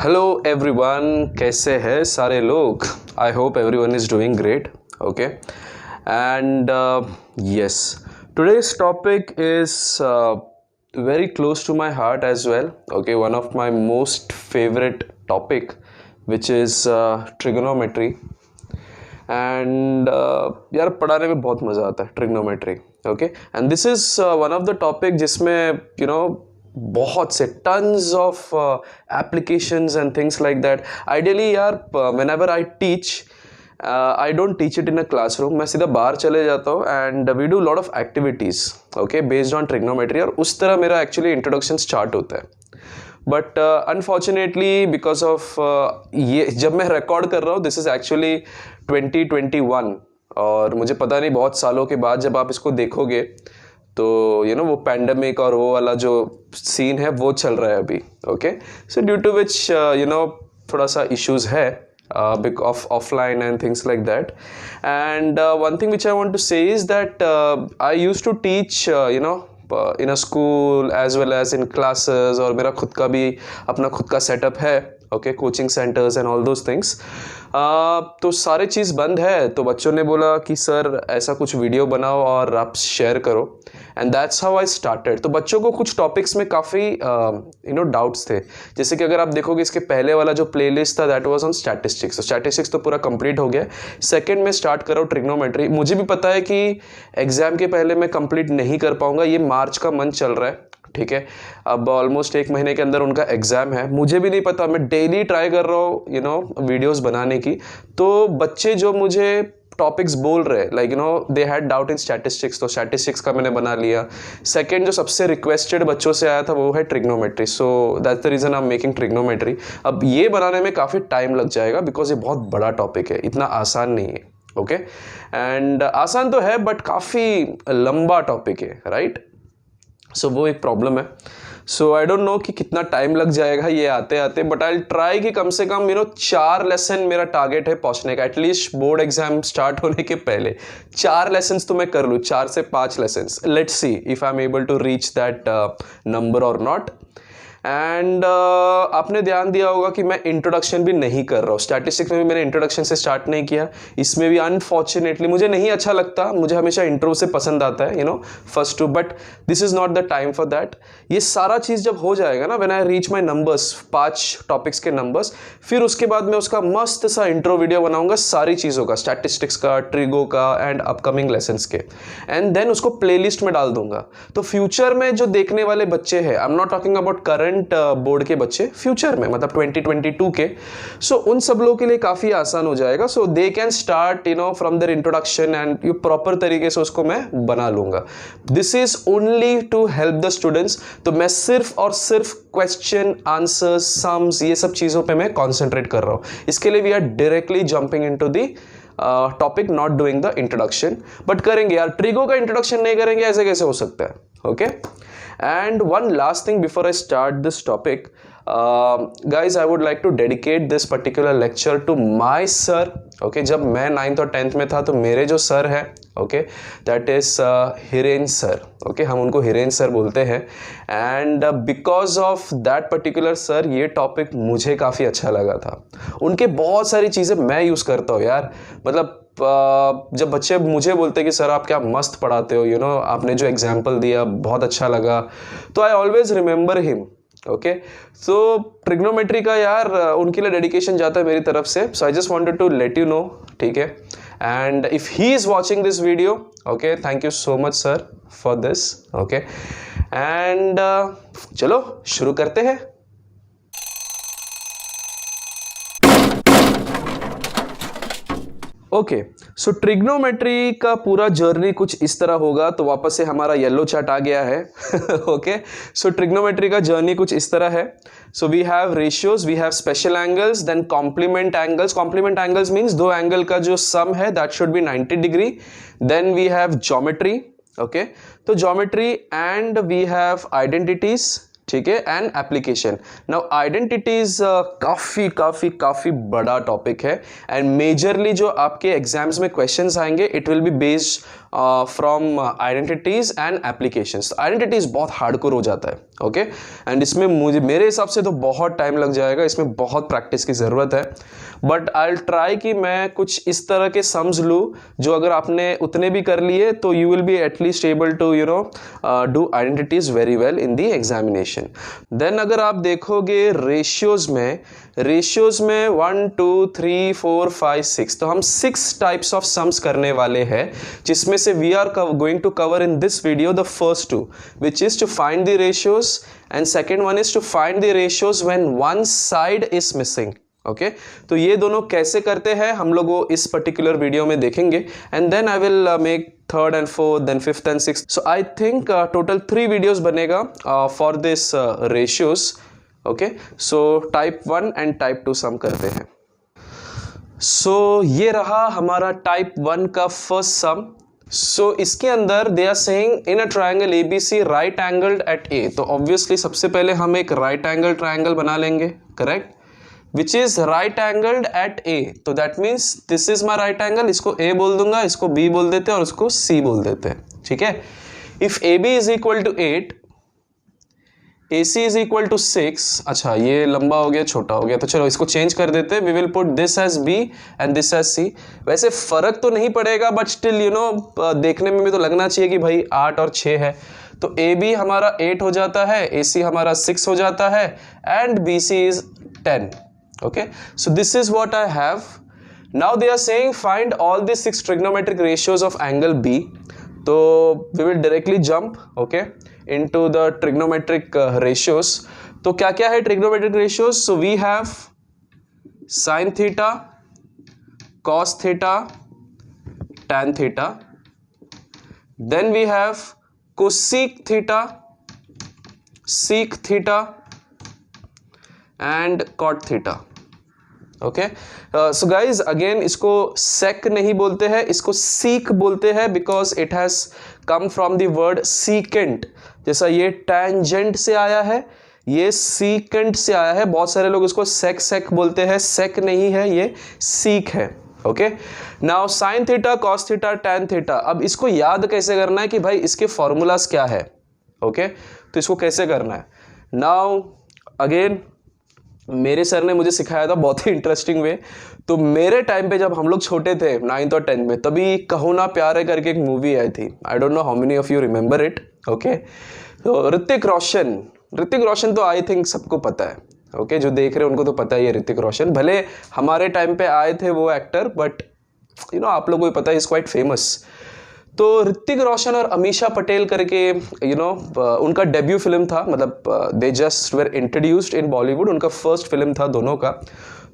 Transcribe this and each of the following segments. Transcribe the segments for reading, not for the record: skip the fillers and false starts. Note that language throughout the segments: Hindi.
हेलो एवरीवन, कैसे हैं सारे लोग? I hope everyone is doing great. Okay, and yes, today's topic is very close to my heart as well. Okay, one of my most favorite topic, which is trigonometry. And यार पढ़ाने में बहुत मज़ा आता है trigonometry. Okay, and this is one of the topic जिसमें बहुत से tons of applications and things like that. Ideally यार whenever I teach, I don't teach it in a classroom. मैं सीधा बाहर चले जाता हूँ and we do lot of activities okay based on trigonometry, और उस तरह मेरा एक्चुअली इंट्रोडक्शन स्टार्ट होता है. बट अनफॉर्चुनेटली बिकॉज ऑफ ये जब मैं रिकॉर्ड कर रहा हूँ, दिस इज़ एक्चुअली 2021, और मुझे पता नहीं बहुत सालों के बाद जब आप इसको देखोगे तो वो पैंडमिक और वो वाला जो सीन है वो चल रहा है अभी. ओके, सो ड्यू टू विच थोड़ा सा इश्यूज है of offline and things like that. And one thing which I want to say is that I used to teach in a school as well as in classes, और मेरा खुद का भी अपना खुद का सेटअप है. Okay, coaching centres and all those things. तो सारे चीज़ बंद है, तो बच्चों ने बोला कि सर ऐसा कुछ वीडियो बनाओ और आप शेयर करो, and that's how I started. तो बच्चों को कुछ टॉपिक्स में काफ़ी डाउट्स थे. जैसे कि अगर आप देखोगे इसके पहले वाला जो प्लेलिस्ट था दैट वाज ऑन स्टैटिस्टिक्स. तो स्टैटिस्टिक्स तो पूरा कंप्लीट हो गया. सेकंड में स्टार्ट करो ट्रिग्नोमेट्री. मुझे भी पता है कि एग्जाम के पहले मैं कंप्लीट नहीं कर पाऊंगा. ये मार्च का मंथ चल रहा है, ठीक है, अब ऑलमोस्ट 1 महीने के अंदर उनका एग्जाम है. मुझे भी नहीं पता, मैं डेली ट्राई कर रहा हूँ वीडियोस बनाने की. तो बच्चे जो मुझे टॉपिक्स बोल रहे like they had doubt in statistics, तो स्टैटिस्टिक्स का मैंने बना लिया. सेकंड जो सबसे रिक्वेस्टेड बच्चों से आया था वो है trigonometry. So that's the reason I am making trigonometry. अब ये बनाने में काफ़ी टाइम लग जाएगा बिकॉज ये बहुत बड़ा टॉपिक है, इतना आसान नहीं है. ओके, एंड आसान तो है बट काफ़ी लंबा टॉपिक है, राइट. सो वो एक प्रॉब्लम है. सो आई डोंट नो कि कितना टाइम लग जाएगा ये आते आते, बट आई ट्राई कि कम से कम 4 लेसन मेरा टारगेट है पहुंचने का. एटलीस्ट बोर्ड एग्जाम स्टार्ट होने के पहले 4 लेसन्स तो मैं कर लूँ, 4 से 5 lessons. Let's see if I am able to reach that number or not. And आपने ध्यान दिया होगा कि मैं इंट्रोडक्शन भी नहीं कर रहा हूँ. स्टैटिस्टिक्स में भी मैंने इंट्रोडक्शन से स्टार्ट नहीं किया. इसमें भी अनफॉर्चुनेटली मुझे नहीं अच्छा लगता. मुझे हमेशा इंट्रो से पसंद आता है first two, but this is not the time for that. ये सारा चीज़ जब हो जाएगा ना, when I reach my numbers, 5 topics के नंबर्स, फिर उसके बाद मैं उसका मस्त सा इंट्रो वीडियो बनाऊंगा सारी चीज़ों का, स्टैटिस्टिक्स का, ट्रिगो का एंड अपकमिंग लेसन्स के, एंड देन उसको प्ले लिस्ट में डाल दूंगा. तो फ्यूचर में जो देखने वाले बच्चे हैं, आई am not talking about current board के बच्चे, फ्यूचर में मतलब 2022 के, सो उन सब लोगों के लिए काफी आसान हो जाएगा. So they can start from their introduction and proper तरीके से उसको मैं बना लूंगा. This is only to help the students. तो मैं सिर्फ और सिर्फ क्वेश्चन आंसर सम्स ये सब चीजों पे मैं कॉन्सेंट्रेट कर रहा हूं. इसके लिए we are directly jumping into the topic, not doing the introduction. But करेंगे यार, ट्रिगो का इंट्रोडक्शन नहीं करेंगे ऐसे कैसे हो सकता है. Okay, and one last thing before I start this topic, guys, I would like to dedicate this particular lecture to my sir. Okay, जब मैं 9th और 10th में था तो मेरे जो सर हैं, okay, that is Hiren sir. okay, हम उनको हिरेन सर बोलते हैं. and because of that particular sir ये टॉपिक मुझे काफ़ी अच्छा लगा था. उनके बहुत सारी चीज़ें मैं यूज़ करता हूँ यार. मतलब जब बच्चे मुझे बोलते हैं कि सर आप क्या मस्त पढ़ाते हो, आपने जो एग्जाम्पल दिया बहुत अच्छा लगा, तो I always remember him. Okay, so trigonometry का यार उनके लिए डेडिकेशन जाता है मेरी तरफ से. So I just wanted to let you know, ठीक है. And if he is watching this video, okay, thank you so much sir for this. Okay, and चलो शुरू करते हैं. ओके, सो ट्रिग्नोमेट्री का पूरा जर्नी कुछ इस तरह होगा. तो वापस से हमारा येलो चार्ट आ गया है. ओके, सो ट्रिग्नोमेट्री का जर्नी कुछ इस तरह है. So we have ratios, we have special angles, then complement angles. Complement angles means दो एंगल का जो सम है that should be 90 degree. Then we have geometry. Okay, तो geometry and we have identities, ठीक है, एंड एप्लीकेशन. नाउ आइडेंटिटीज काफी काफी काफी बड़ा टॉपिक है, एंड मेजरली जो आपके एग्जाम्स में क्वेश्चंस आएंगे it will be based from identities and applications. Identities बहुत हार्डकोर हो जाता है. ओके एंड इसमें मुझे मेरे हिसाब से तो बहुत टाइम लग जाएगा, इसमें बहुत प्रैक्टिस की ज़रूरत है, बट आई विल ट्राई कि मैं कुछ इस तरह के सम्स लूँ जो अगर आपने उतने भी कर लिए तो you will be at least able to you know do identities very well in the examination. Then अगर आप देखोगे रेशियोज़ में 1 2 3 4 5 6, तो हम 6 टाइप्स ऑफ सम्स करने वाले हैं, जिसमें से we are going to cover in this video the first 2, which is to find the ratios and second one is to find the ratios when one side is missing. Okay तो ये दोनों कैसे करते हैं हम लोग वो इस पर्टिकुलर वीडियो में देखेंगे, and then I will make third and fourth, then fifth and sixth. So I think total 3 videos बनेगा for this ratios. Okay so type 1 and type 2 sum करते हैं। सो ये रहा हमारा टाइप 1 का फर्स्ट सम। सो इसके अंदर they are saying in a triangle ABC right angled at A, तो ऑब्वियसली सबसे पहले हम एक राइट एंगल ट्रायंगल बना लेंगे, correct, which is right angled at A, तो that means this is my right angle, इसको A बोल दूंगा, इसको B बोल देते हैं और इसको C बोल देते हैं, ठीक है। If AB is equal to 8, AC is equal to 6, अच्छा ये लंबा हो गया छोटा हो गया, तो चलो इसको चेंज कर देते हैं, we will put this as B and this as C। वैसे फर्क तो नहीं पड़ेगा बट स्टिल यू नो देखने में भी तो लगना चाहिए कि भाई 8 और 6 है, तो AB हमारा 8 हो जाता है, AC हमारा 6 हो जाता है and BC is 10। Okay, so this is what I have. Now they are saying find all the 6 trigonometric ratios of angle B. So we will directly jump, okay, into the trigonometric ratios. तो क्या क्या है trigonometric ratios? So we have sin theta, cos theta, tan theta. Then we have cosec theta, sec theta and cot theta। Okay so guys again इसको सेक नहीं बोलते हैं, इसको सीक बोलते हैं because it has come from the word secant. जैसा ये टैंजेंट से आया है, ये सीकेंट से आया है, बहुत सारे लोग इसको सेक सेक बोलते हैं, सेक नहीं है, ये सीक है। Okay now sine theta, cos theta, tan theta, अब इसको याद कैसे करना है कि भाई इसके फॉर्मूलाज क्या है। ओके तो इसको कैसे करना है, नाउ अगेन मेरे सर ने मुझे सिखाया था बहुत ही इंटरेस्टिंग वे। तो मेरे टाइम पे जब हम लोग छोटे थे 9th और 10th में, तभी कहो ना प्यार है करके एक मूवी आई थी, आई don't know how many of you remember it. Okay तो ऋतिक रोशन तो आई थिंक सबको पता है, ओके जो देख रहे हैं उनको तो पता ही है ऋतिक रोशन, भले हमारे टाइम पे आए थे वो एक्टर बट यू नो आप लोगों को पता है इज क्वाइट फेमस। तो ऋतिक रोशन और अमीषा पटेल करके यू नो उनका डेब्यू फिल्म था, मतलब they just were introduced in Bollywood, उनका फर्स्ट फिल्म था दोनों का।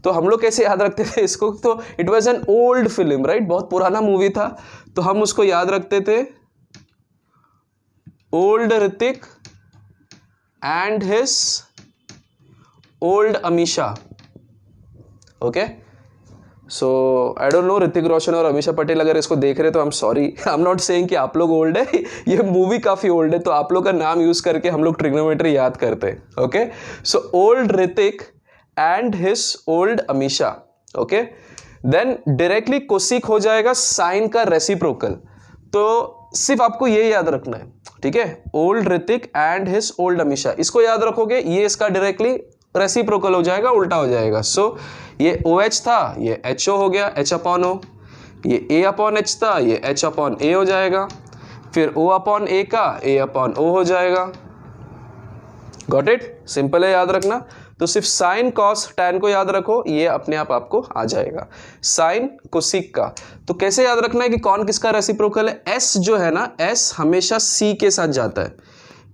तो हम लोग कैसे याद रखते थे इसको, तो it was an old film right, बहुत पुराना मूवी था, तो हम उसको याद रखते थे old Hrithik and his old Amisha. Okay so I don't know Hrithik Roshan और अमीषा पटेल अगर इसको देख रहे तो I am sorry, I am not saying कि आप लोग ओल्ड है, ये मूवी काफ़ी ओल्ड है, तो आप लोग का नाम यूज़ करके हम लोग ट्रिग्नोमेट्री याद करते हैं। Okay so old Hrithik and his old Amisha. Okay then directly cosec हो जाएगा साइन का रेसिप्रोकल, तो सिर्फ आपको ये याद रखना है, ठीक है, old Hrithik and his old Amisha, इसको याद रखोगे, ये इसका डायरेक्टली रेसिप्रोकल हो जाएगा, उल्टा हो जाएगा। सो ये OH था, ये HO हो गया, H अपॉन O, ये A अपॉन H था, ये H अपॉन A हो जाएगा, फिर O अपॉन A का A अपॉन O हो जाएगा। गॉट इट, सिंपल है याद रखना। तो सिर्फ साइन कॉस टैन को याद रखो, ये अपने आप आपको आ जाएगा। साइन कोसिक का तो कैसे याद रखना है कि कौन किसका रेसिप्रोकल है। S जो है ना, S हमेशा C के साथ जाता है,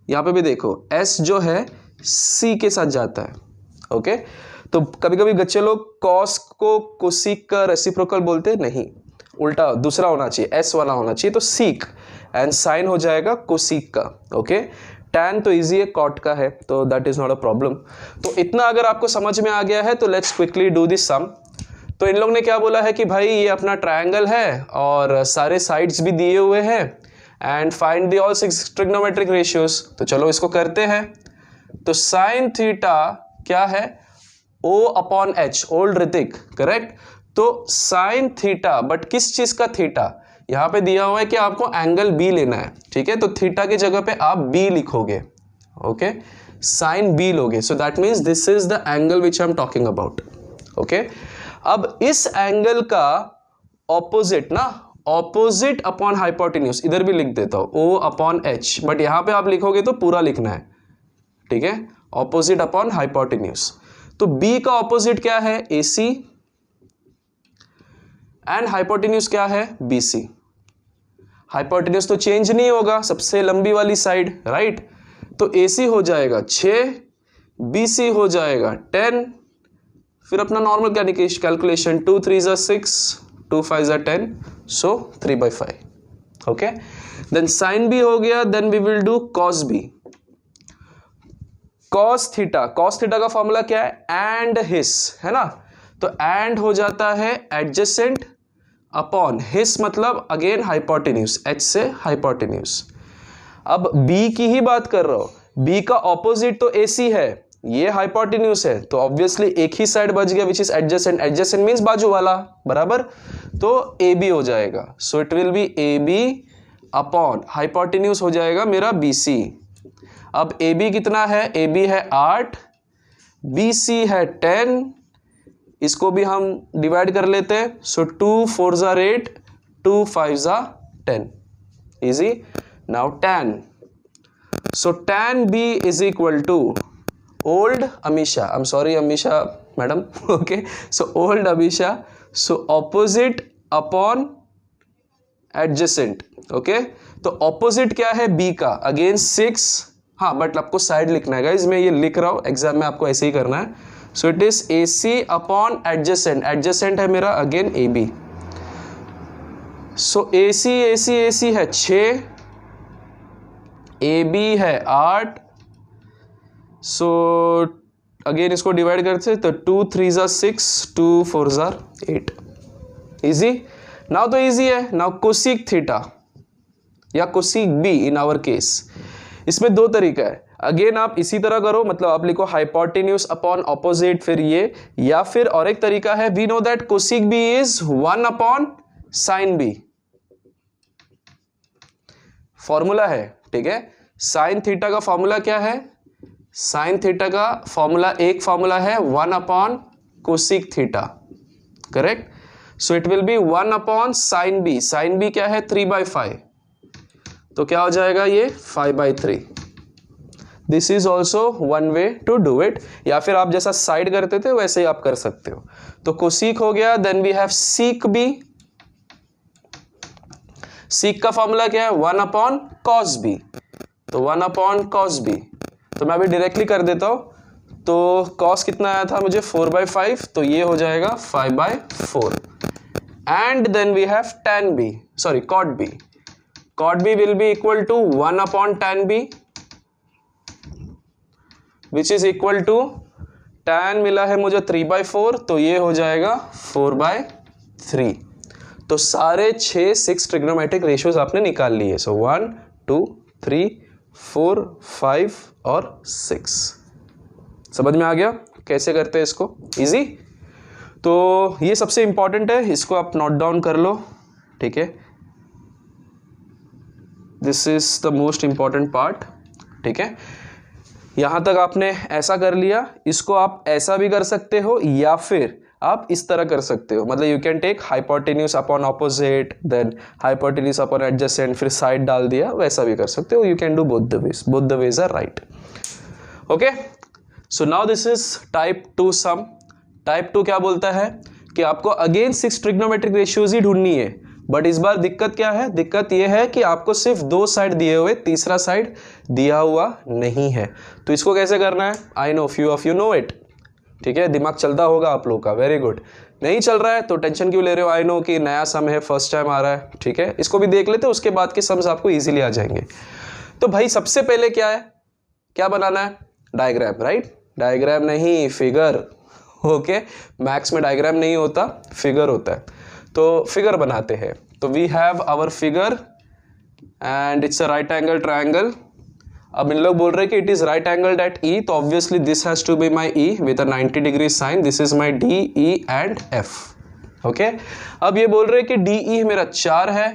यहाँ पे भी देखो S जो है C के साथ जाता है। ओके तो कभी कभी बच्चे लोग कॉस को कोसिक का रेसिप्रोकल बोलते हैं, नहीं, उल्टा दूसरा होना चाहिए, एस वाला होना चाहिए, तो सीक एंड साइन हो जाएगा कोसिक का। ओके टैन तो इजी है, कॉट का है, तो that is not a problem. तो इतना अगर आपको समझ में आ गया है तो लेट्स क्विकली डू दिस सम। तो इन लोग ने क्या बोला है कि भाई ये अपना ट्रायंगल है और सारे साइड्स भी दिए हुए हैं and find the all 6 trigonometric ratios. तो चलो इसको करते हैं। तो साइन थीटा क्या है, O upon H, old Hrithik, correct. तो साइन थीटा, बट किस चीज का थीटा, यहां पे दिया हुआ है कि आपको एंगल B लेना है, ठीक है, तो थीटा की जगह पे आप B लिखोगे। ओके साइन बी लोगे, सो that means this is the angle which I am talking about. Okay, अब इस एंगल का ऑपोजिट ना, ऑपोजिट अपॉन हाइपोटेन्यूज, इधर भी लिख देता हूं O अपॉन H, बट यहां पे आप लिखोगे तो पूरा लिखना है. ठीक है, ऑपोजिट अपॉन हाइपोटेन्यूज. तो B का ऑपोजिट क्या है? AC एंड हाइपोटेन्यूज क्या है? BC. हाइपोटेन्यूज तो चेंज नहीं होगा, सबसे लंबी वाली साइड, राइट? तो AC हो जाएगा 6, BC हो जाएगा 10. फिर अपना नॉर्मल कैलकुलेशन 2 3 ज़ा 6, 2 5 ज़ा 10, so 3/5. Okay, then sine B हो गया. Then we will do cos B. Cos theta, cos theta का फॉर्मूला क्या है? एंड हिस, है ना? तो एंड हो जाता है एडजेसेंट अपॉन हिस, मतलब अगेन हाइपोटेन्यूज, H से हाइपोटेन्यूज. अब B की ही बात कर रहा हूं. B का ऑपोजिट तो AC है, ये हाइपोटेन्यूज है, तो ऑब्वियसली एक ही साइड बच गया which is adjacent. Adjacent means बाजू वाला, बराबर? तो AB हो जाएगा. सो it will B AB upon hypotenuse हो जाएगा मेरा BC. अब AB कितना है? AB है 8, BC है 10. इसको भी हम डिवाइड कर लेते हैं. सो 2 4 ज़ा 8, 2 5 ज़ा 10. Easy. Now tan. So tan B is equal to old Amisha. I am sorry Amisha madam. Okay, so old Amisha, so opposite upon adjacent. Okay, तो ऑपोजिट क्या है? B का, अगेन 6. हाँ, बट आपको साइड लिखना है गाइज, मैं ये लिख रहा हूं, एग्जाम में आपको ऐसे ही करना है. So it is AC upon adjacent. Adjacent है मेरा अगेन AB. सो AC AC AC है 6, AB है 8. सो अगेन इसको डिवाइड करते तो 2 3 ज़ा 6, 2 4 ज़ा 8. इजी. नाउ तो इजी है. नाउ कोसिक थीटा या cosec B in our case, इसमें दो तरीका है. अगेन आप इसी तरह करो, मतलब आप लिखो हाइपोटेन्यूज अपॉन ऑपोजिट, फिर ये, या फिर और एक तरीका है. We know that cosec B is 1 upon sine B. Formula है, ठीक है? साइन थीटा का फॉर्मूला क्या है? साइन थीटा का फॉर्मूला, एक फॉर्मूला है 1 upon cosec theta, correct? So it will be 1 upon sine B. Sine B क्या है? 3/5. तो क्या हो जाएगा ये? 5/3. This is also one way to do it, या फिर आप जैसा साइड करते थे वैसे ही आप कर सकते हो. तो कोसिक हो गया. Then we have sec B. Sec का फॉर्मूला क्या है? 1 अपॉन कॉस B. तो 1 अपॉन कॉस B. तो मैं अभी डायरेक्टली कर देता हूं. तो कॉस कितना आया था मुझे? 4/5. तो ये हो जाएगा 5/4. And then we have tan B, sorry cot B. cot B will be equal to 1 upon tan B, which is equal to tan मिला है मुझे 3/4, तो ये हो जाएगा 4/3. तो सारे 6 ट्रिग्नोमेट्रिक रेशियोज आपने निकाल लिए. सो 1 2 3 4 5 और 6. समझ में आ गया कैसे करते हैं इसको? इजी. तो ये सबसे इंपॉर्टेंट है, इसको आप नोट डाउन कर लो, ठीक है? This is the most important part, ठीक है? यहां तक आपने ऐसा कर लिया. इसको आप ऐसा भी कर सकते हो या फिर आप इस तरह कर सकते हो, मतलब you can take hypotenuse upon opposite, then hypotenuse upon adjacent, फिर साइड डाल दिया, वैसा भी कर सकते हो. You can do both the ways. Both the ways are right. Okay, so now this is type 2 sum. Type 2 क्या बोलता है कि आपको अगेन 6 ट्रिग्नोमेट्रिक रेशियोज ही ढूंढनी है. बट इस बार दिक्कत क्या है? दिक्कत यह है कि आपको सिर्फ 2 साइड दिए हुए, तीसरा साइड दिया हुआ नहीं है. तो इसको कैसे करना है? I know few of you know it, ठीक है? दिमाग चलता होगा आप लोग का. Very good. नहीं चल रहा है तो टेंशन क्यों ले रहे हो? आई नो कि नया सम है, फर्स्ट टाइम आ रहा है, ठीक है? इसको भी देख लेते, उसके बाद के सम्स आपको इजीली आ जाएंगे. तो भाई सबसे पहले क्या है, क्या बनाना है? Diagram, right? डायग्राम नहीं, फिगर. ओके, मैथ्स में डायग्राम नहीं होता, फिगर होता है. तो फिगर बनाते हैं. तो we have our figure and it's a right angle triangle. अब इन लोग बोल रहे हैं कि it is right angled at E, तो obviously this has to be my E with a 90 degree sign. This is my D, E and F. Okay, अब ये बोल रहे हैं कि DE मेरा 4 है,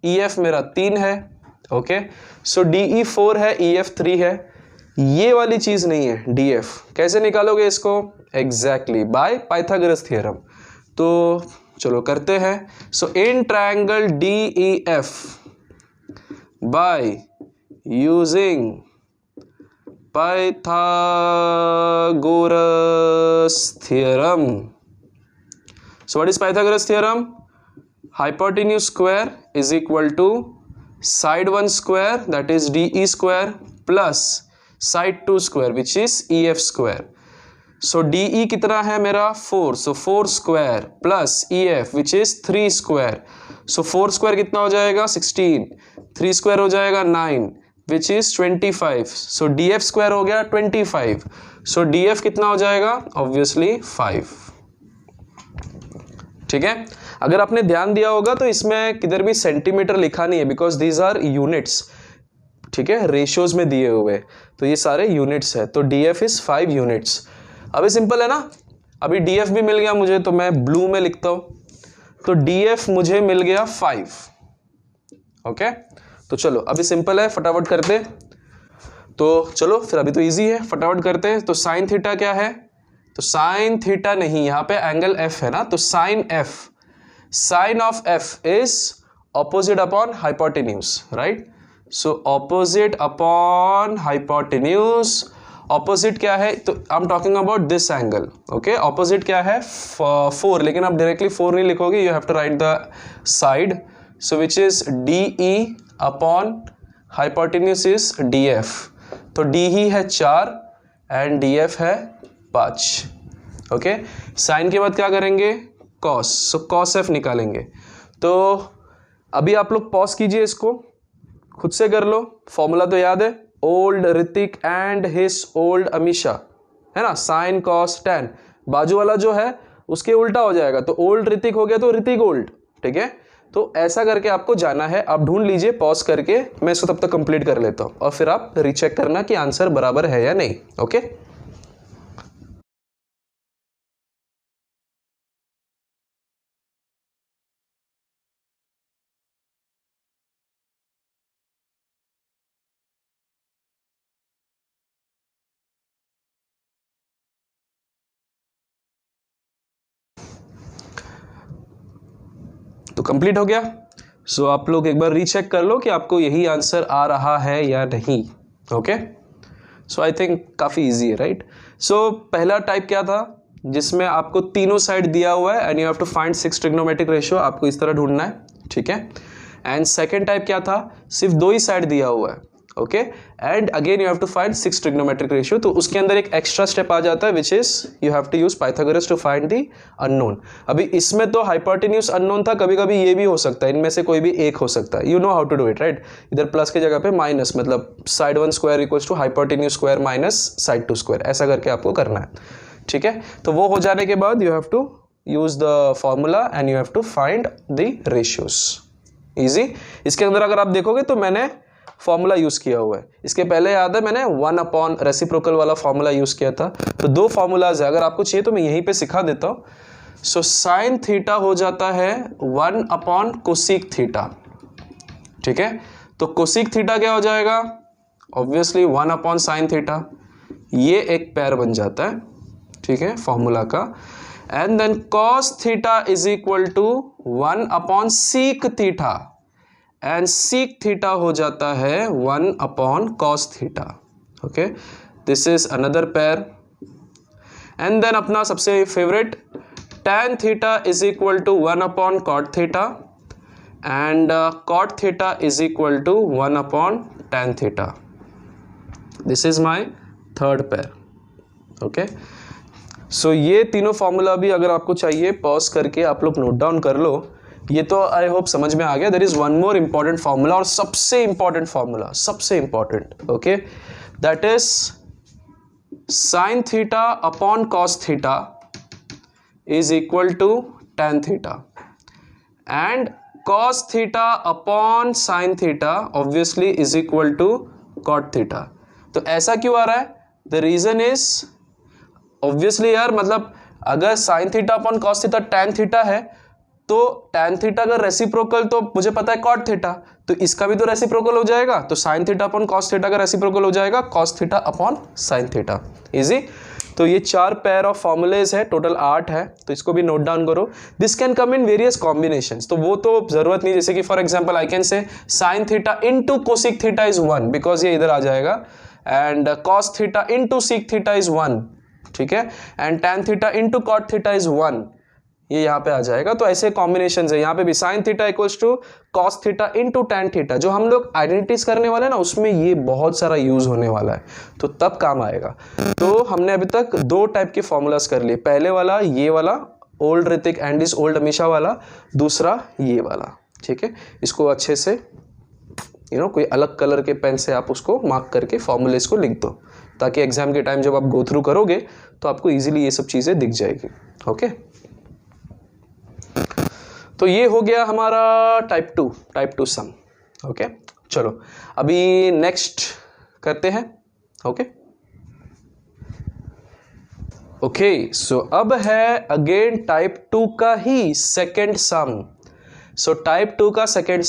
EF मेरा 3 है. ओके, सो DE 4 है, EF 3 है. ये वाली चीज नहीं है DF। कैसे निकालोगे इसको? Exactly by Pythagoras theorem. तो चलो करते हैं। So in triangle DEF by using Pythagoras theorem. So what is Pythagoras theorem? Hypotenuse square is equal to side 1 square, that is DE square, plus side 2 square which is EF square. So DE कितना है मेरा 4, so 4 square plus EF which is 3 square. So 4 square कितना हो जाएगा 16, 3 square हो जाएगा 9 which is 25. So DF square हो गया 25. So DF कितना हो जाएगा? Obviously 5. ठीक है। अगर आपने ध्यान दिया होगा तो इसमें किधर भी सेंटीमीटर लिखा नहीं है, बिकॉज दीज आर यूनिट्स। ठीक है, रेशियोज में दिए हुए, तो ये सारे यूनिट्स है। तो DF इज 5 यूनिट्स। अभी सिंपल है ना, अभी DF भी मिल गया मुझे, तो मैं ब्लू में लिखता हूं। तो DF मुझे मिल गया 5। ओके, तो चलो अभी सिंपल है, फटाफट करते। तो चलो फिर अभी तो इजी है, फटाफट करते हैं। तो साइन थीटा क्या है? तो साइन थीटा नहीं, यहाँ पे एंगल F है ना, तो sine F, sine of F is opposite upon hypotenuse, right? So opposite upon hypotenuse. Opposite क्या है? तो I am talking about this angle. Okay, opposite क्या है? 4, लेकिन आप डायरेक्टली 4 नहीं लिखोगे, you have to write the side. So which is DE अपॉन हाइपोटेन्यूज इज DF। तो DE है 4 एंड DF है 5। ओके, साइन के बाद क्या करेंगे? कॉस। सो कॉस F निकालेंगे। तो अभी आप लोग पॉज कीजिए, इसको खुद से कर लो। फॉर्मूला तो याद है, old Hrithik and his old Amisha, है ना? साइन कॉस टैन, बाजू वाला जो है उसके उल्टा हो जाएगा, तो ओल्ड ऋतिक हो गया तो ऋतिक ओल्ड। ठीक है, तो ऐसा करके आपको जाना है। आप ढूंढ लीजिए पॉज करके, मैं इसको तब तक कंप्लीट कर लेता हूं और फिर आप रीचेक करना कि आंसर बराबर है या नहीं। ओके, तो कंप्लीट हो गया। सो आप लोग एक बार रीचेक कर लो कि आपको यही आंसर आ रहा है या नहीं। ओके, सो आई थिंक काफ़ी इजी है, राइट? सो पहला टाइप क्या था, जिसमें आपको तीनों साइड दिया हुआ है and you have to find 6 trigonometric ratio, आपको इस तरह ढूंढना है। ठीक है, एंड सेकेंड टाइप क्या था, सिर्फ 2 ही साइड दिया हुआ है। Okay, and again you have to find 6 trigonometric ratio. तो उसके अंदर एक एक्स्ट्रा स्टेप आ जाता है which is you have to use Pythagoras to find the unknown. अभी इसमें तो हाइपोटेन्यूज अननोन था, कभी कभी ये भी हो सकता है, इनमें से कोई भी एक हो सकता है। You know how to do it, right? इधर प्लस की जगह पे माइनस, मतलब side 1 square equals to hypotenuse square minus side 2 square, ऐसा करके आपको करना है। ठीक है, तो वो हो जाने के बाद you have to use the formula and you have to find the ratios. Easy. इसके अंदर अगर आप देखोगे तो मैंने फॉर्मूला यूज किया हुआ है। इसके पहले याद है मैंने 1 अपॉन रेसिप्रोकल वाला फॉर्मूला यूज किया था। तो 2 फॉर्मूलाज है, अगर आपको चाहिए तो मैं यहीं पे सिखा देता हूं। सो साइन थीटा हो जाता है 1 अपॉन कोसिक थीटा। ठीक है, तो कोसिक थीटा क्या हो जाएगा? ऑब्वियसली 1 अपॉन साइन थीटा, ये एक पैर बन जाता है। ठीक है, फॉर्मूला का। And then cos theta is equal to 1 upon sec theta, and sec theta हो जाता है 1 upon cos theta. Okay, this is another pair. And then अपना सबसे favourite tan theta is equal to 1 upon cot theta, and cot theta is equal to 1 upon tan theta. This is my third pair. Okay, so ये तीनों फॉर्मूला भी अगर आपको चाहिए पॉज करके आप लोग नोट डाउन कर लो। ये तो आई होप समझ में आ गया। There is one more important formula, और सबसे इंपॉर्टेंट फॉर्मूला, सबसे important. Okay, that is sine theta upon cos theta is equal to tan theta, and cos theta upon sine theta obviously is equal to cot theta. तो ऐसा क्यों आ रहा है? द रीजन इज ऑब्वियसली यार, मतलब अगर sign theta upon cos theta tan theta है तो tan थीटा का रेसिप्रोकल तो मुझे पता है cot थीटा, तो इसका भी तो रेसिप्रोकल हो जाएगा, तो sin theta upon cos theta का रेसिप्रोकल हो जाएगा cos theta upon sin theta. Easy. तो ये 4 पेयर ऑफ फॉर्मूलेज है, टोटल 8 है, तो इसको भी नोट डाउन करो। This can come in various combinations, तो वो तो जरूरत नहीं, जैसे कि for example I can say sin theta into cosec theta is 1 because ये इधर आ जाएगा, and cos theta into sec theta is 1, ठीक है, and tan theta into cot theta is 1, ये यहाँ पे आ जाएगा। तो ऐसे कॉम्बिनेशन है, यहाँ पे भी sin theta equals to cos theta into tan theta, जो हम लोग आइडेंटिटीज करने वाले हैं ना, उसमें ये बहुत सारा यूज होने वाला है, तो तब काम आएगा। तो हमने अभी तक 2 टाइप के फॉर्मूलाज कर लिए, पहले वाला ये वाला old Hrithik and is old Amisha वाला, दूसरा ये वाला, ठीक है। इसको अच्छे से कोई अलग कलर के पेन से आप उसको मार्क करके फॉर्मूलेज को लिख दो, ताकि एग्जाम के टाइम जब आप गो थ्रू करोगे तो आपको इजीली ये सब चीजें दिख जाएगी। ओके, तो ये हो गया हमारा टाइप 2 सम। ओके, चलो अभी नेक्स्ट करते हैं। ओके, सो अब है अगेन टाइप 2 का ही सेकेंड सम। सो टाइप 2 का सेकेंड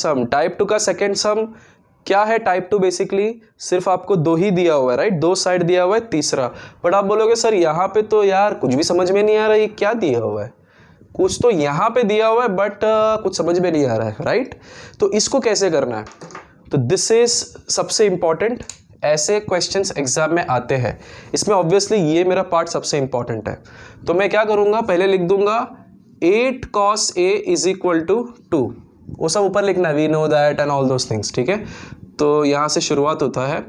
सम क्या है? टाइप 2 बेसिकली सिर्फ आपको 2 ही दिया हुआ है, राइट, 2 साइड दिया हुआ है, तीसरा। बट आप बोलोगे सर यहाँ पे तो यार कुछ भी समझ में नहीं आ रहा है, क्या दिया हुआ है? कुछ तो यहाँ पे दिया हुआ है बट कुछ समझ में नहीं आ रहा है, राइट। तो इसको कैसे करना है? तो दिस इज सबसे इंपॉर्टेंट, ऐसे क्वेश्चंस एग्जाम में आते हैं, इसमें ऑब्वियसली ये मेरा पार्ट सबसे इंपॉर्टेंट है। तो मैं क्या करूंगा, पहले लिख दूंगा 8 cos a is equal to 2, वो सब ऊपर लिखना है, we know that and all those things, ठीक है। तो यहां से शुरुआत होता है।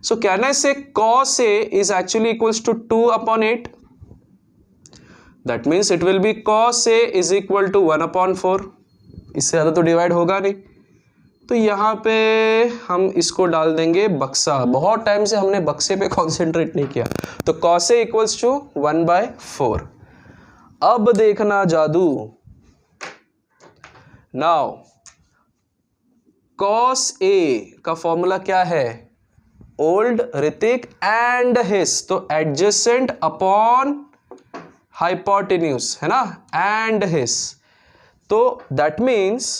So can I say cos a is actually equals to 2 upon 8, that means it will be cos a is equal to 1 upon 4, इससे ज़्यादा तो डिवाइड होगा नहीं। तो यहाँ पे हम इसको डाल देंगे बक्सा, बहुत टाइम से हमने बक्से पे कॉन्सेंट्रेट नहीं किया। तो cos a इक्वल्स टू 1/4। अब देखना जादू, नाउ cos a का फॉर्मूला क्या है? ओल्ड ऋतिक एंड हिस, तो एडजेसेंट अपॉन हाइपोटेन्यूज है ना, एंड हिस। तो that means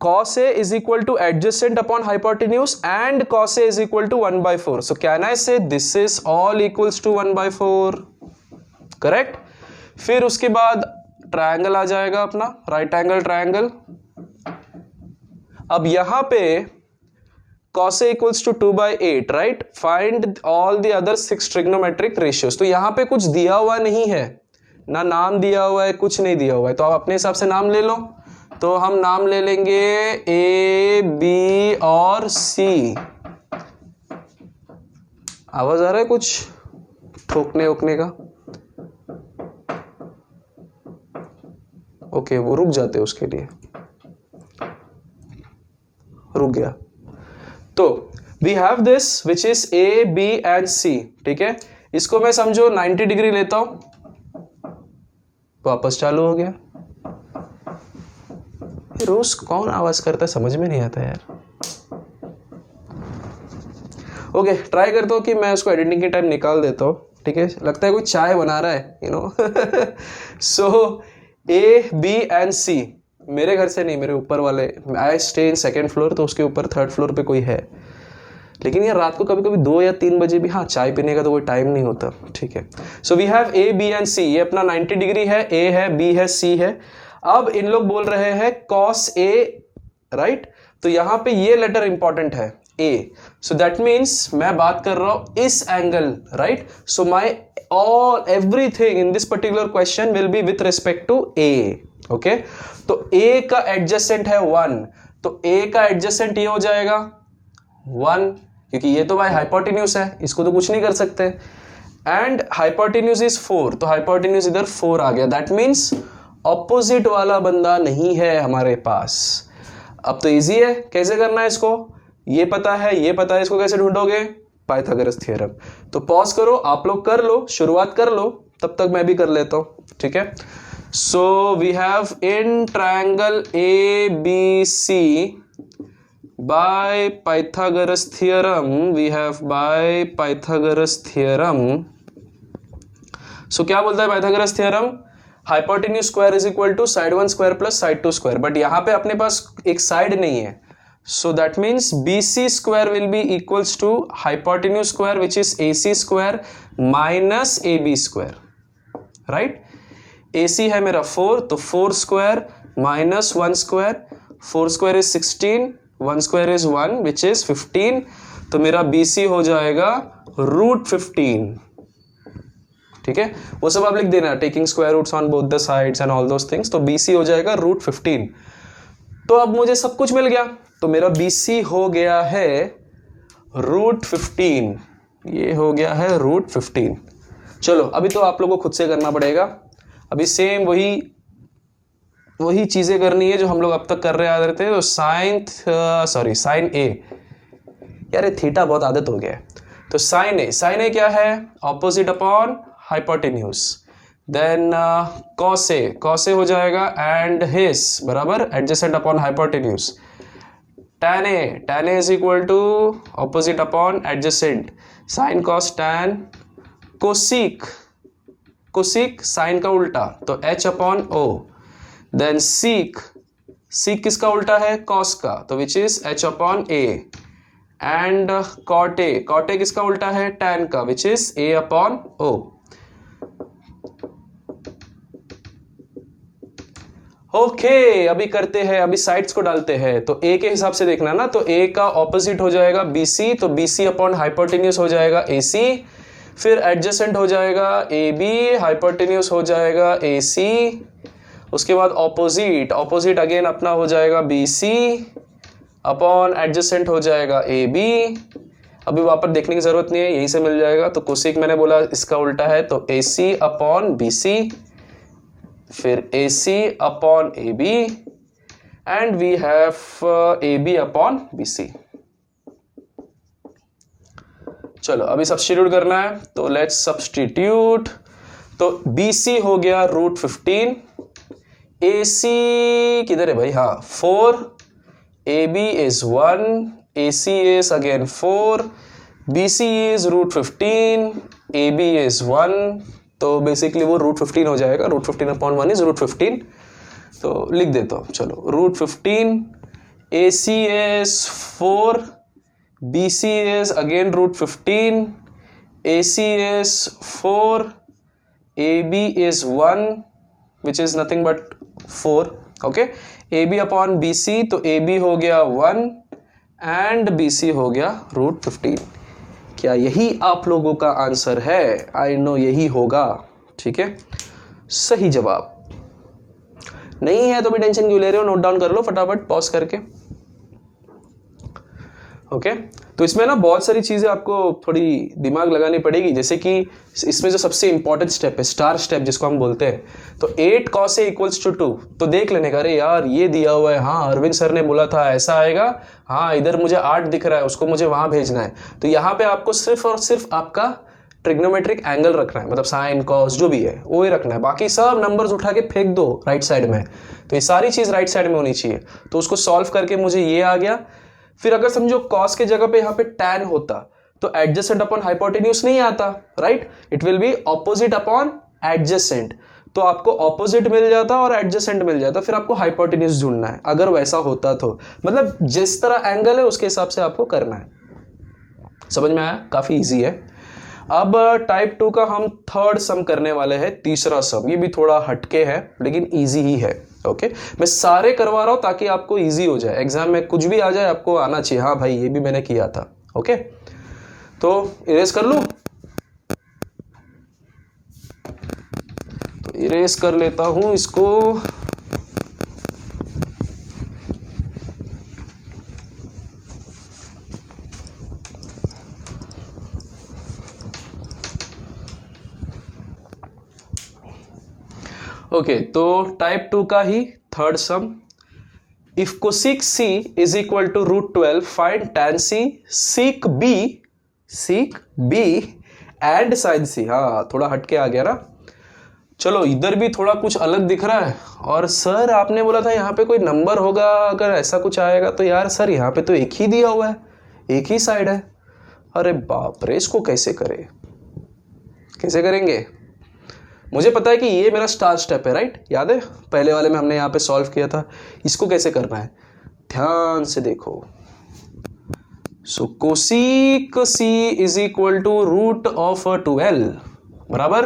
cos a is equal to adjacent upon hypotenuse and cos a is equal to 1/4. So can I say this is all equals to 1/4? Correct. फिर उसके बाद ट्रायंगल आ जाएगा अपना, राइट एंगल ट्रायंगल। अब यहां पे cos a equals to 2/8, right. Find all the other 6 trigonometric ratios. तो यहां पे कुछ दिया हुआ नहीं है, ना नाम दिया हुआ है, कुछ नहीं दिया हुआ है, तो आप अपने हिसाब से नाम ले लो। तो हम नाम ले लेंगे A, B और C। आवाज आ रहा है कुछ ठोकने उकने का? ओके, वो रुक जाते हैं, उसके लिए रुक गया। तो we have this which is A, B and C, ठीक है। इसको मैं समझो 90 डिग्री लेता हूं, वापस चालू हो गया। रोज कौन आवाज करता है समझ में नहीं आता यार। ओके, ट्राई करता हूँ कि मैं उसको एडिटिंग के टाइम निकाल देता हूँ, ठीक है। लगता है कोई चाय बना रहा है, you no. So A, B and C, मेरे घर से नहीं, मेरे ऊपर वाले, I stay in 2nd floor, तो उसके ऊपर 3rd फ्लोर पे कोई है। लेकिन यार रात को कभी कभी 2 या 3 बजे भी हाँ चाय पीने का तो कोई टाइम नहीं होता, ठीक है। So we have A, B and C, ये अपना 90 डिग्री है, A है, B है, C है। अब इन लोग बोल रहे हैं cos A, राइट। तो यहां पे ये लेटर इंपॉर्टेंट है, A। सो दैट मीन्स मैं बात कर रहा हूं इस angle, right. So my everything in this particular question will be with respect to A, okay. तो A का एडजेसेंट है 1, तो A का एडजेसेंट ये हो जाएगा 1, क्योंकि ये तो भाई हाइपोटेन्यूज है, इसको तो कुछ नहीं कर सकते। एंड हाइपोटेन्यूज इज 4, तो हाइपोटेन्यूज इधर 4 आ गया, दैट मीन्स ऑपोजिट वाला बंदा नहीं है हमारे पास। अब तो इजी है, कैसे करना है इसको, ये पता है, ये पता है, इसको कैसे ढूंढोगे? Pythagoras theorem. तो पॉज करो, आप लोग कर लो, शुरुआत कर लो, तब तक मैं भी कर लेता हूं, ठीक है। So we have in triangle ABC by Pythagoras theorem, we have by Pythagoras theorem. So क्या बोलता है Pythagoras theorem? Hypotenuse square is equal to side 1 square plus side 2 square, but यहां पे अपने पास एक साइड नहीं है, so that means BC square will be equals to hypotenuse square which is AC square minus AB square, right? AC है मेरा 4, तो 4 square minus 1 square, 4 square is 16, 1 square is 1 which is 15, तो मेरा BC हो जाएगा √15, ठीक है? वो सब आप लिख देना, taking square roots on both the sides and all those things, तो BC हो जाएगा √15। तो अब मुझे सब कुछ मिल गया, तो मेरा BC हो गया है √15, ये हो गया है √15। चलो अभी तो आप लोगों को खुद से करना पड़ेगा, अभी सेम वही चीजें करनी है जो हम लोग अब तक कर रहे आ रहे थे। तो साइन ए, यार थीटा बहुत आदत हो गया है, तो साइन ए क्या है, opposite upon hypotenuse, then cos a हो जाएगा एंड हिस बराबर adjacent upon hypotenuse, tan a is equal to opposite upon adjacent, sine cos tan, cosec sine का उल्टा तो h upon o, then sec किसका उल्टा है, कॉस का, तो which is h upon a, and cot a किसका उल्टा है, टैन का, which is a upon o। Okay अभी करते हैं, अभी साइड्स को डालते हैं, तो a के हिसाब से देखना ना, तो a का ऑपोजिट हो जाएगा BC, तो BC अपॉन हाइपोटेन्यूज हो जाएगा AC, फिर एडजेसेंट हो जाएगा AB, हाइपोटेन्यूज हो जाएगा AC, उसके बाद ऑपोजिट अगेन अपना हो जाएगा BC अपॉन एडजेसेंट हो जाएगा AB, अभी वापस देखने की जरूरत नहीं है, यहीं से मिल जाएगा, तो कोसिक मैंने बोला इसका उल्टा है, तो AC अपॉन BC, फिर AC upon AB and we have AB upon BC। चलो अभी सब्स्टिट्यूट करना है, तो लेट्स सब्स्टिट्यूट, तो BC हो गया √15, AC किधर है भाई, हाँ 4, AB is 1, AC is again 4, BC is √15, AB is 1, तो बेसिकली वो √15 हो जाएगा, √15 अपॉन 1 इज √15, तो लिख देता हूँ, चलो √15, AC is 4, BC is again √15, AC is 4, AB is 1 which is nothing but 4, okay, AB upon BC, तो AB हो गया 1 एंड BC हो गया √15। क्या यही आप लोगों का आंसर है? आई नो यही होगा, ठीक है, सही जवाब। नहीं है तो भी टेंशन क्यों ले रहे हो, नोट डाउन कर लो फटाफट पॉज करके, ओके। तो इसमें ना बहुत सारी चीजें आपको थोड़ी दिमाग लगानी पड़ेगी, जैसे कि इसमें जो सबसे इंपॉर्टेंट स्टेप है, स्टार स्टेप जिसको हम बोलते हैं, तो 8 cos A = 2, तो देख लेने का, अरे यार ये दिया हुआ है, हाँ अरविंद सर ने बोला था ऐसा आएगा, हाँ इधर मुझे 8 दिख रहा है, उसको मुझे वहां भेजना है, तो यहाँ पे आपको सिर्फ और सिर्फ आपका ट्रिग्नोमेट्रिक एंगल रखना है, मतलब साइन कॉस जो भी है वो ही रखना है, बाकी सब नंबर्स उठा के फेंक दो राइट साइड में, तो ये सारी चीज राइट साइड में होनी चाहिए। तो उसको सॉल्व करके मुझे ये आ गया। फिर अगर समझो कॉस के जगह पे यहाँ पे टैन होता तो एडजेसेंट अपॉन हाइपोटेन्यूज नहीं आता, right, it will B opposite upon adjacent, तो आपको ऑपोजिट मिल जाता और एडजेसेंट मिल जाता, फिर आपको हाइपोटेन्यूज ढूंढना है अगर वैसा होता तो, मतलब जिस तरह एंगल है उसके हिसाब से आपको करना है। समझ में आया? काफी इजी है। अब टाइप 2 का हम थर्ड सम करने वाले हैं, तीसरा सम, ये भी थोड़ा हटके है लेकिन इजी ही है, ओके। मैं सारे करवा रहा हूं ताकि आपको इजी हो जाए, एग्जाम में कुछ भी आ जाए आपको आना चाहिए, हाँ भाई ये भी मैंने किया था, ओके। तो इरेज कर लूं, तो इरेज कर लेता हूं इसको। ओके, तो टाइप 2 का ही third sum, if cosec C is equal to √12 find tan C, sec B and sine C। हाँ थोड़ा हटके आ गया ना। चलो इधर भी थोड़ा कुछ अलग दिख रहा है, और सर आपने बोला था यहाँ पे कोई नंबर होगा अगर ऐसा कुछ आएगा, तो यार सर यहाँ पे तो एक ही दिया हुआ है, एक ही साइड है। अरे बाप रे, इसको कैसे करेंगे? मुझे पता है कि ये मेरा स्टार स्टेप है, राइट? याद है पहले वाले में हमने यहाँ पे सॉल्व किया था। इसको कैसे करना है ध्यान से देखो। So cosec C is equal to root of 12 बराबर।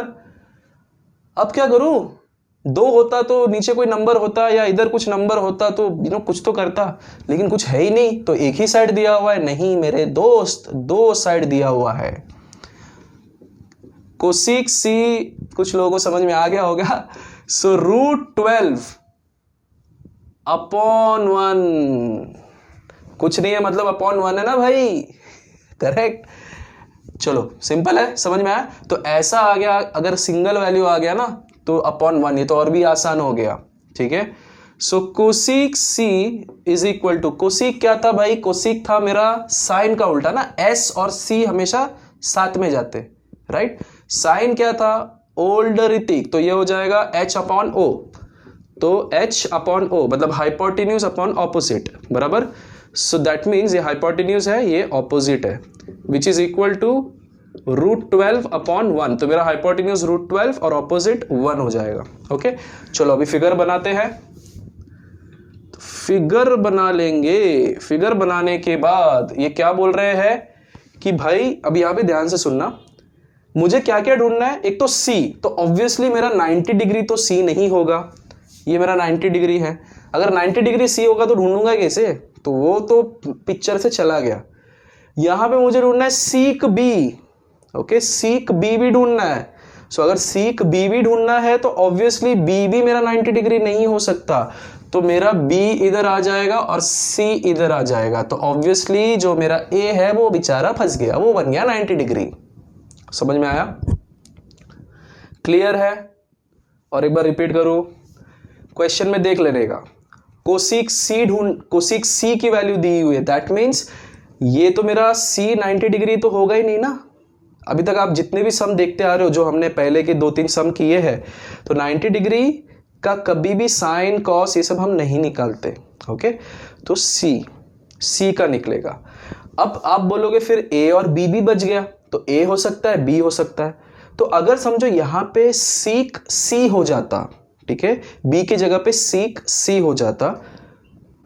अब क्या करूं, 2 होता तो नीचे कोई नंबर होता या इधर कुछ नंबर होता तो कुछ तो करता, लेकिन कुछ है ही नहीं, तो एक ही साइड दिया हुआ है। नहीं मेरे दोस्त, 2 साइड दिया हुआ है। कोसिक सी कुछ लोगों को समझ में आ गया होगा। सो रूट 12 अपॉन 1 कुछ नहीं है, मतलब अपॉन 1 है ना भाई, करेक्ट। चलो सिंपल है, समझ में आया। तो ऐसा आ गया, अगर सिंगल वैल्यू आ गया ना तो अपॉन 1, ये तो और भी आसान हो गया, ठीक है। So cosec C is equal to, cosec क्या था भाई, कोसिक था मेरा साइन का उल्टा ना, एस और सी हमेशा साथ में जाते, राइट। साइन क्या था, ओल्ड ऋतिक, तो ये हो जाएगा एच अपॉन ओ, तो एच अपॉन ओ मतलब हाइपोटेन्यूज अपॉन ऑपोजिट बराबर। सो दैट मीन्स ये हाइपोटेन्यूज है, ये ऑपोजिट है, which is equal to root 12 upon 1। तो मेरा हाइपोटेन्यूज रूट 12 और ऑपोजिट 1 हो जाएगा। ओके चलो अभी फिगर बनाते हैं। तो फिगर बना लेंगे, फिगर बनाने के बाद ये क्या बोल रहे हैं कि भाई अब यहां पे ध्यान से सुनना, मुझे क्या क्या ढूंढना है। एक तो C, तो ऑब्वियसली मेरा 90 डिग्री तो C नहीं होगा, ये मेरा 90 डिग्री है। अगर 90 डिग्री C होगा तो ढूंढूंगा कैसे, तो वो तो पिक्चर से चला गया। यहां पे मुझे ढूंढना है seek B, okay seek B भी ढूंढना है। सो अगर सीक B भी ढूंढना है तो ऑब्वियसली B भी मेरा 90 डिग्री नहीं हो सकता, तो मेरा B इधर आ जाएगा और C इधर आ जाएगा, तो ऑब्वियसली जो मेरा A है वो बेचारा फंस गया, वो बन गया 90 डिग्री। समझ में आया, क्लियर है। और एक बार रिपीट करो, क्वेश्चन में देख लेने का, कोसिक C की वैल्यू दी हुई है, दैट मीन्स ये तो मेरा C 90 डिग्री तो होगा ही नहीं ना। अभी तक आप जितने भी सम देखते आ रहे हो, जो हमने पहले के 2-3 सम किए हैं, तो 90 डिग्री का कभी भी साइन कॉस ये सब हम नहीं निकालते, ओके। तो C का निकलेगा। अब आप बोलोगे फिर A और B भी बच गया, तो A हो सकता है, B हो सकता है। तो अगर समझो यहां पे सीक C हो जाता, ठीक है, B की जगह पे सीक C हो जाता,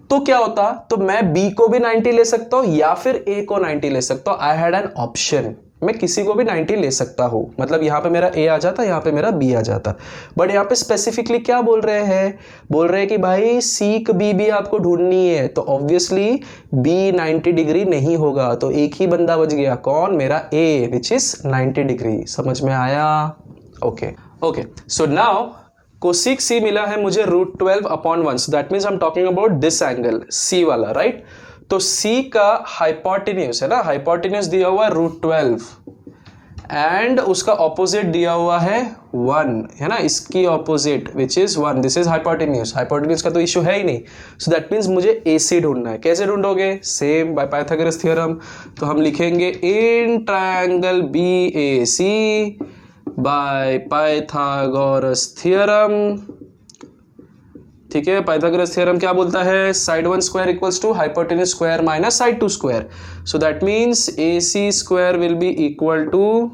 तो क्या होता, तो मैं B को भी 90 ले सकता हूं या फिर A को 90 ले सकता हूं। आई हैड एन ऑप्शन, मैं किसी को भी 90 ले सकता हूं, मतलब यहां पे मेरा A आ जाता, यहां पे मेरा B आ जाता। बट यहां पे स्पेसिफिकली क्या बोल रहे हैं, बोल रहे हैं कि भाई सीक B भी आपको ढूंढनी है, तो ऑब्वियसली B 90 डिग्री नहीं होगा, तो एक ही बंदा बच गया, कौन, मेरा A विच इज 90 डिग्री। समझ में आया, okay. So now cosec C मिला है मुझे root 12 upon 1, so that means I am talking about this angle C वाला, राइट। तो C का हाइपोटेन्यूज है ना, हाइपोटेन्यूज दिया हुआ है रूट 12 एंड उसका ऑपोजिट दिया हुआ है 1, है ना, इसकी opposite which is 1, this is hypotenuse. Hypotenuse का तो इश्यू है ही नहीं, सो दैट मीन्स मुझे AC ढूंढना है। कैसे ढूंढोगे, सेम बाय पाइथागोरस थ्योरम। तो हम लिखेंगे in triangle BAC by Pythagoras theorem, ठीक है। पाइथागोरस थ्योरम क्या बोलता है, side 1 square equals to hypotenuse square minus side 2 square. So that means AC square will be equal to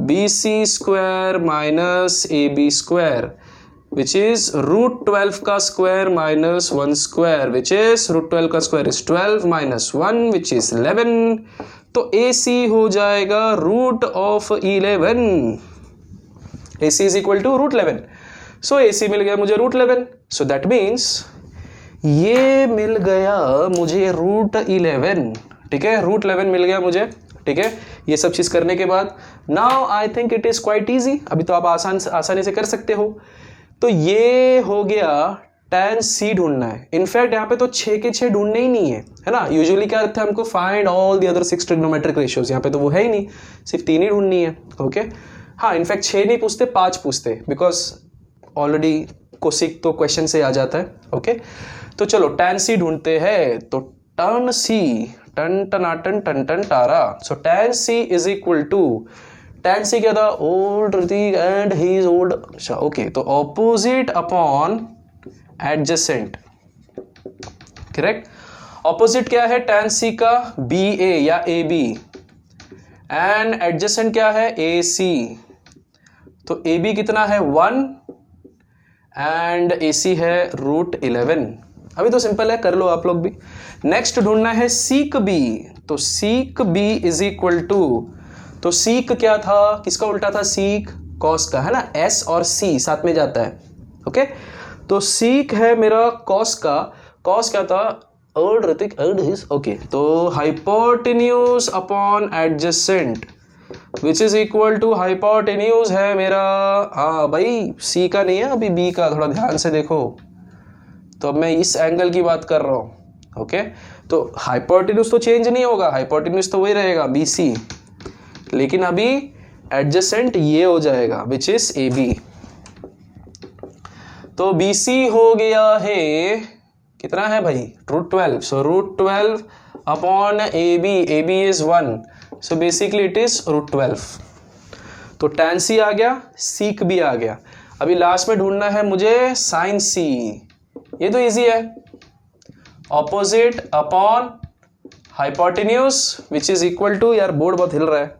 BC square minus AB square, which is root 12 का square minus 1 square, which is root 12 का square is 12 minus 1 which is 11। तो AC हो जाएगा root of 11, AC is equal to root 11। सो AC मिल गया मुझे रूट 11, सो दैट मीन्स ये मिल गया मुझे रूट 11, ठीक है, रूट 11 मिल गया मुझे, ठीक है। ये सब चीज करने के बाद now I think it is quite easy, अभी तो आप आसानी से कर सकते हो। तो ये हो गया tan C ढूंढना है। इनफैक्ट यहाँ पे तो 6 के 6 ढूंढने ही नहीं है ना, यूजुअली क्या करते हैं हमको find all the other 6 trigonometric ratios, यहाँ पे तो वो है ही नहीं, सिर्फ 3 ही ढूंढनी है, ओके। हाँ इनफैक्ट 6 नहीं पूछते, 5 पूछते, बिकॉज ऑलरेडी कोसिक तो क्वेश्चन से आ जाता है, ओके। तो चलो tan C ढूंढते हैं, तो tan C, टन टनाटन टन टन टारा, so tan C is equal to, tan C क्या था, old Hrithik and he is old, okay. तो opposite upon adjacent, correct. Opposite क्या है tan C का, BA या AB, एंड एडजेसेंट क्या है, AC। तो ए बी कितना है 1 एंड ए सी है √11। अभी तो सिंपल है, कर लो आप लोग भी। नेक्स्ट ढूंढना है सीक बी। तो sec B is equal to, तो सीक क्या था, किसका उल्टा था, सीक कॉस का, है ना, एस और सी साथ में जाता है। ओके, तो सीक है मेरा कॉस का, कॉस क्या था, अर्ड ऋतिक अर्ड हिज, ओके, तो hypotenuse upon adjacent which is equal to, hypotenuse है मेरा, हाँ भाई सी का नहीं है अभी, बी का, थोड़ा ध्यान से देखो। तो अब मैं इस एंगल की बात कर रहा हूं। ओके, तो हाइपोटेन्यूज तो चेंज नहीं होगा, हाइपोटेन्यूज तो वही रहेगा बी सी, लेकिन अभी एडजेसेंट ये हो जाएगा विच इज ए बी। तो बी सी हो गया है कितना है भाई, √12। So √12 upon A B is 1, so basically it is √12। तो tan सी आ गया, सीक भी आ गया। अभी लास्ट में ढूंढना है मुझे साइन सी। ये तो इजी है, opposite upon hypotenuse which is equal to, यार बोर्ड बहुत हिल रहा है,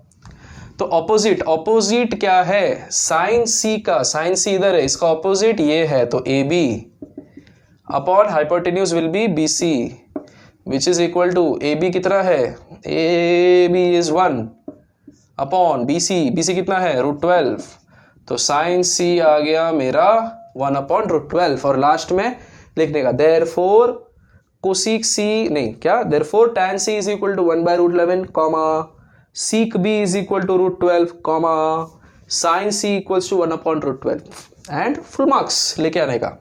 तो ऑपोजिट, ऑपोजिट क्या है, साइन सी का, साइन सी इधर है, इसका ऑपोजिट ये है, तो A B upon hypotenuse will be B C which is equal to, A B कितना है, A B is 1 upon B C कितना है √12, तो साइन सी आ गया मेरा 1 अपॉन √12। और लास्ट में लिखने का देयरफॉर कोसीक सी नहीं क्या, therefore tan c is equal to 1/√11 comma sec b is equal to √12 comma sine c equals to 1 upon √12 and full marks लेके आने का।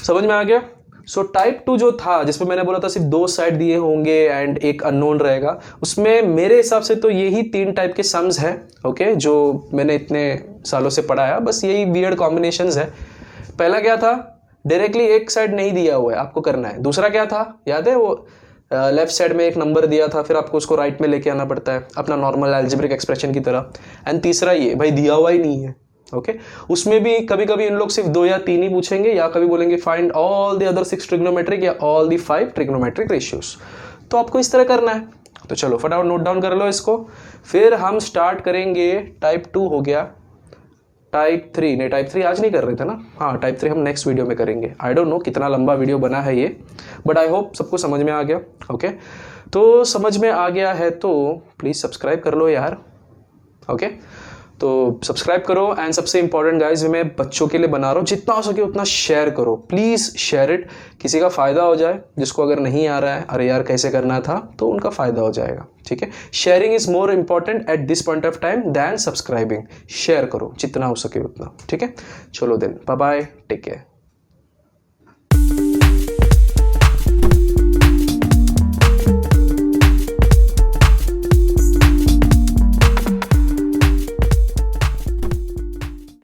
समझ में आ गया। सो टाइप 2 जो था, जिसमें मैंने बोला था सिर्फ 2 साइड दिए होंगे एंड एक अननोन रहेगा, उसमें मेरे हिसाब से तो यही 3 टाइप के सम्स हैं। ओके, जो मैंने इतने सालों से पढ़ाया, बस यही वियर्ड कॉम्बिनेशंस है। पहला क्या था, डायरेक्टली एक साइड नहीं दिया हुआ है, आपको करना है। दूसरा क्या था, याद है, वो लेफ्ट साइड में एक नंबर दिया था, फिर आपको उसको राइट में लेके आना पड़ता है अपना नॉर्मल अलजेब्रिक एक्सप्रेशन की तरह। एंड तीसरा ये भाई दिया हुआ ही नहीं है। ओके, उसमें भी कभी कभी इन लोग सिर्फ 2 या 3 ही पूछेंगे, या कभी बोलेंगे find all the other 6 trigonometric या ऑल द 5 ट्रिग्नोमेट्रिक रेशियोज। तो आपको इस तरह करना है। तो चलो फटाफट नोट डाउन कर लो इसको, फिर हम स्टार्ट करेंगे। टाइप 2 हो गया, टाइप 3 नहीं, टाइप 3 आज नहीं कर रहे थे ना, हाँ टाइप 3 हम नेक्स्ट वीडियो में करेंगे। आई डोंट नो कितना लंबा वीडियो बना है ये, बट आई होप सबको समझ में आ गया। ओके, तो समझ में आ गया है तो प्लीज़ सब्सक्राइब कर लो यार। ओके, तो सब्सक्राइब करो एंड सबसे इंपॉर्टेंट गाइज, मैं बच्चों के लिए बना रहा हूँ, जितना हो सके उतना शेयर करो, प्लीज़ शेयर इट, किसी का फ़ायदा हो जाए। जिसको अगर नहीं आ रहा है अरे यार कैसे करना था, तो उनका फ़ायदा हो जाएगा। ठीक है, sharing is more important at this point of time than subscribing. Share करो जितना हो सके उतना। ठीक है, चलो then, bye bye, take care.